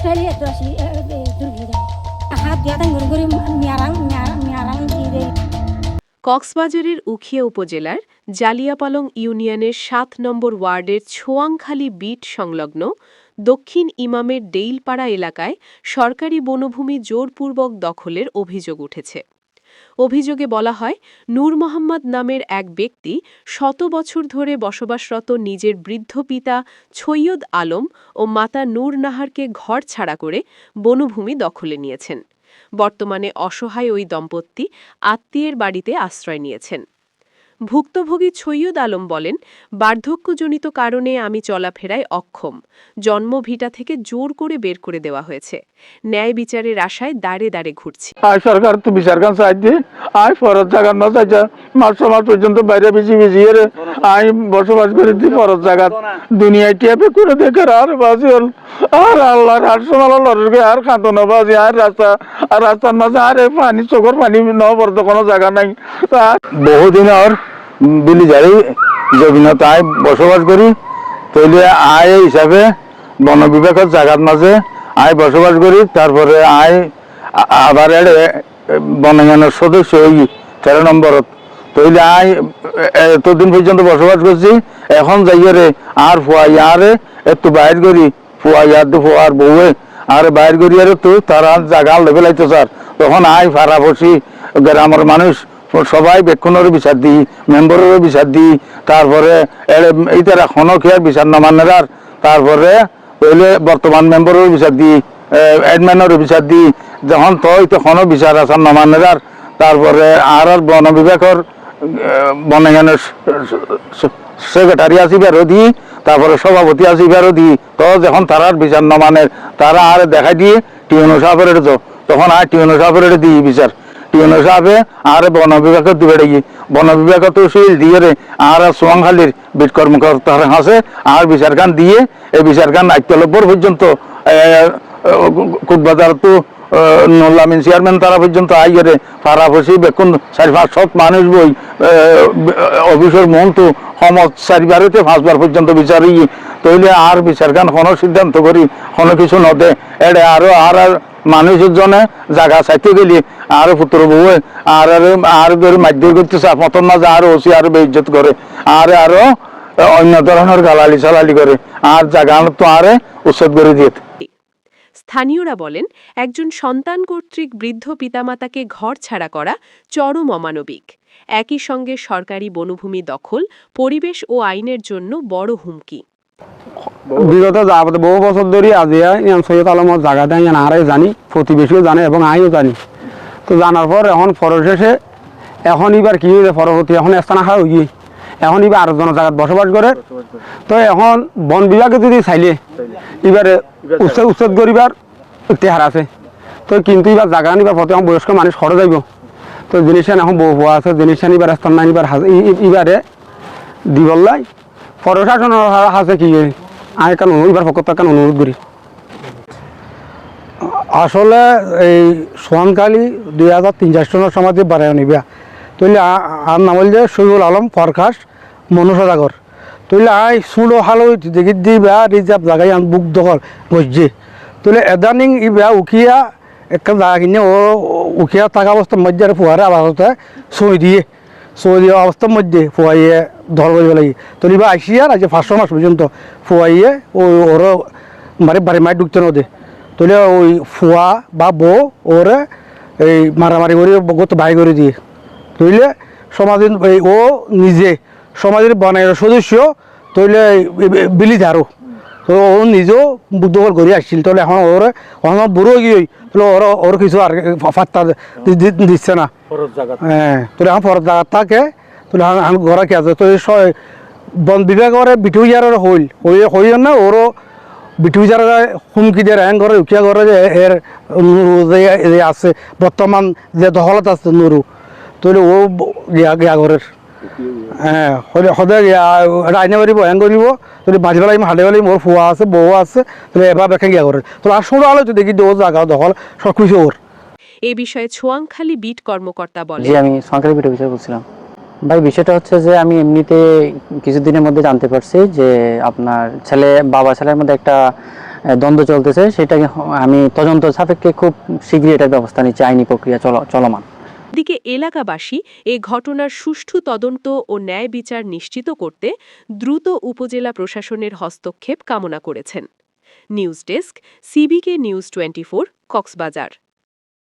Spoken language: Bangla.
Italia itu si Turki. Haat dia kan guru-guru miarang di. কক্সবাজারের উখিয়া উপজেলার জালিয়াপালং ইউনিয়নের ৭ নম্বর ওয়ার্ডের ছোয়াংখালী বিট সংলগ্ন দক্ষিণ ইমামের ডেইলপাড়া এলাকায় সরকারি বনভূমি জোরপূর্বক দখলের অভিযোগ উঠেছে। অভিযোগে বলা হয়, নূর মোহাম্মদ নামের এক ব্যক্তি শত বছর ধরে বসবাসরত নিজের বৃদ্ধ পিতা ছৈয়দ আলম ও মাতা নূর নাহারকে ঘর ছাড়া করে বনভূমি দখলে নিয়েছেন। বর্তমানে অসহায় ওই দম্পতি আত্মীয়ের বাড়িতে আশ্রয় নিয়েছেন। ভুক্তভোগী ছৈয়দ আলম বলেন, বার্ধক্যজনিত কারণে আমি চলাফেরায় অক্ষম। জন্মভিটা থেকে জোর করে বের করে দেওয়া হয়েছে। ন্যায় বিচারের আশায় দাঁড়ে দাঁড়ে ঘুরছি। সরকার তো বিচার কান চাইছে আই ফরজ জায়গা না চাইছে মাস সমাজ পর্যন্ত বাইরে বেশি বেশি আই বসবাস করে দিই ফরজ জায়গা দুনিয়ায় টিয়াপে করে দেখে আর বাজি হল আর আল্লাহর আর সমাল লড়কে আর খাতো না বাজি আর রাস্তার মাঝে আর পানি চোখর পানি নবর্ত কোনো জায়গা নাই। বহুদিন আর বিলি যাই জমিনত আই বসবাস করি তৈলে আয় হিসাবে বন বিভাগের জায়গার মাঝে আই বসবাস করি। তারপরে আই আবার বনায়নের সদস্য হই 13 নম্বরত তৈলে আই এতদিন পর্যন্ত বসবাস করছি। এখন যাইয়ারে আর ফুয়াই আরে একটু বাইর করি ফুয়াই আর ফুয়ার বউয়ে আর বাইর করি আর তো তারা জায়গা লেভেল আইতো স্যার তখন আই ফারা বসি গ্রামের মানুষ সবাই বেক্ষণেরও বিচার দিই মেম্বারেরও বিচার দিই। তারপরে এই তারা এখনো খেয়ার বিচার না মানেরার তারপরে হইলে বর্তমান মেম্বারেরও বিচার দিই অ্যাডম্যানেরও বিচার দিই যখন তখনও বিচার আসার না মানেরার। তারপরে আর বন বিভাগের বনায়নের সেক্রেটারি আসিবারও দিই তারপরে সভাপতি আসিবারও দিই। তো যখন তারার বিচার না মানে তারা আর দেখাই দিয়ে টিউনো সাহেবের তখন আর টিউনো সাহেবের দিই বিচার টিউনো সাহেবে আর বন বিভাগের দিবে বন বিভাগ তো সিল দিয়ে আর সোয়াংখালীর বিট কর্মকর্তার আছে আর বিচার খান দিয়ে এই বিচার খান আইতলব্বর পর্যন্ত কুটবাজার তো নোলামিন চেয়ারম্যান তারা পর্যন্ত আইয়ারে ফারাফসি বেকুন 4-5 মানুষ বই অফিসের মন তো সমত 4বারেতে 5বার পর্যন্ত বিচারি তৈলে আর বিচার খান কোনো সিদ্ধান্ত করি কোনো কিছু নদে এড়ে আরো আর মানুষের জন্য জায়গা চাইতে গেলি আর পুত্র বউয়ে আর মাধ্যম করতে মতন না আর ওসি আর বেইজ্জত করে আর আরো অন্য ধরনের গালালি চালালি করে আর জায়গা তো আরে উচ্ছেদ করে দিয়ে। স্থানীয়রা বলেন, একজন সন্তান কর্তৃক বৃদ্ধ পিতামাতাকে ঘর ছাড়া করা চরম অমানবিক। একই সঙ্গে সরকারি বনভূমি দখল পরিবেশ ও আইনের জন্য বড় হুমকি। বিগত বহু বছর ধরে আজিয়া সৈয়দ আলমের জায়গাটা আরে জানি প্রতিবেশীও জানে এবং আইও জানি। তো জানার পর এখন পরশেষে এখন এবার কি হয়েছে পরবর্তী এখন স্থানা খাওয়া হয়ে এখন এবার আরো জন জায়গায় বসবাস করে। তো এখন বন বিভাগে যদি চাইলে এবারে উচ্ছেদ করিবার ইতিহার আছে। তো কিন্তু এবার জায়গা নিবার প্রতি বয়স্ক মানুষ সরে যাইব। তো জিনিসটা এখন বউ হওয়া আছে জিনিসটা এবার স্থান না এবার এবারে দিবল্লাই প্রশাসনের আছে কি আমি কেন এবার পক্ষ কেন অনুরোধ করি। আসলে এই সোয়াংখালী 2003-4 সনের সময় যে বাড়ায় নিবা তৈলে আর নাম হল যে শহীদুল আলম ফরখাস মনুসদাগর তৈলে আই সুলো হালো দেখি দিবা রিজার্ভ জায়গায় বুক দখল বসছে তৈলে এদানিং ইবা উখিয়া একটা জায়গা কিনে ও উখিয়া থাকা অবস্থার মধ্যে আর ফুয়ারে আবাসতে সই দিয়ে অবস্থার মধ্যে ফুয়াইয়ে ধর করবে লাগে তৈলে বা আইসিয়ার আজ 500 মাস পর্যন্ত ফুয়াইয়ে ওর বাড়ি মায়ের ঢুকতে নদে তৈলে ওই ফুয়া বা বউ ওরে এই মারামারি করে গত বাই করে দিয়ে তৈলে সমাজের ও নিজে সমাজের বনায়ের সদস্য তৈলে বিলি ধারো তো ও নিজেও বুদ্ধকল করে আসছিল তাহলে এখন ওর বুড়ো গিয়ে তাহলে ওর কিছু আর ফাত্তা দিচ্ছে না। হ্যাঁ তাহলে এখন ফরজ জায়গা থাকে তাহলে আমি ঘরে কে আছে তো বন বিভাগের বিটুইয়ার হইল না ওরও বিটুইয়ার হুমকি দিয়ে র্যাং ঘরে উকিয়া ঘরে যে এর নুরু যে আছে বর্তমান যে দখলত আছে নুরু তাহলে ও গিয়া ঘরের হ্যাঁ সদায় আইনে বাড়ি বয়ান করিব যদি মাঝে বেলা হাটে বেলা মোর ফুয়া আছে বউ আছে তাহলে এবার বেখে গিয়া করে তো আর সরু আলো তো দেখি দোষ জায়গা দখল সব কিছু ওর। এই বিষয়ে ছোয়াংখালী বিট কর্মকর্তা বলেন, জি আমি সোয়াংখালী বিট অফিসার বলছিলাম। ভাই বিষয়টা হচ্ছে যে আমি এমনিতে কিছুদিনের মধ্যে জানতে পারছি যে আপনার বাবা ছেলের মধ্যে একটা দ্বন্দ্ব চলতেছে, সেটাকে আমি তদন্ত সাপেক্ষে খুব শীঘ্রই এটার ব্যবস্থা নিচ্ছি, আইনি প্রক্রিয়া চলমান। দিকে এলাকাবাসী এ ঘটনার সুষ্ঠু তদন্ত ও ন্যায় বিচার নিশ্চিত করতে দ্রুত উপজেলা প্রশাসনের হস্তক্ষেপ কামনা করেছেন। News desk, CBK news 24, Cox's Bazar.